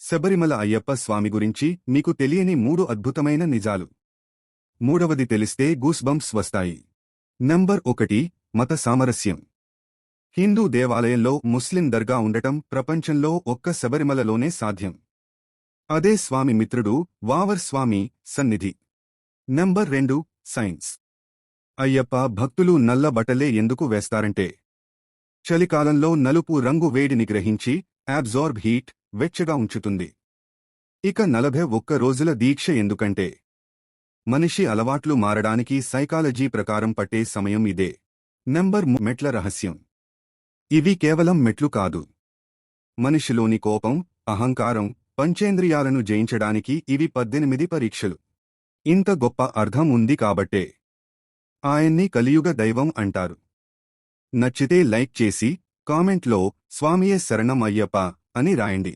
శబరిమల అయ్యప్ప స్వామి గురించి మీకు తెలియని 3 అద్భుతమైన నిజాలు. మూడవది తెలిస్తే గూస్ బంప్స్ వస్తాయి. నంబర్ 1. మత సామరస్యం. హిందూ దేవాలయంలో ముస్లిం దర్గా ఉండటం ప్రపంచంలో ఒక్క శబరిమలలోనే సాధ్యం. అదే స్వామి మిత్రుడు వావర్ స్వామి సన్నిధి. నంబర్ 2. సైన్స్. అయ్యప్ప భక్తులు నల్ల బట్టలే ఎందుకు వేస్తారంటే చలికాలంలో నలుపు రంగు వేడిని గ్రహించి అబ్జార్బ్ హీట్ వెచ్చగా ఉంచుతుంది. ఇక 41 రోజుల దీక్ష ఎందుకంటే మనిషి అలవాట్లు మారడానికి సైకాలజీ ప్రకారం పట్టే సమయం ఇదే. నంబర్ 3. మెట్ల రహస్యం. ఇవి కేవలం మెట్లు కాదు. మనిషిలోని కోపం, అహంకారం, పంచేంద్రియాలను జయించడానికి ఇవి 18 పరీక్షలు. ఇంత గొప్ప అర్థం ఉంది కాబట్టే ఆయన్ని కలియుగ దైవం అంటారు. నచ్చితే లైక్ చేసి కామెంట్లో స్వామియే శరణం అయ్యప్ప అని రాయండి.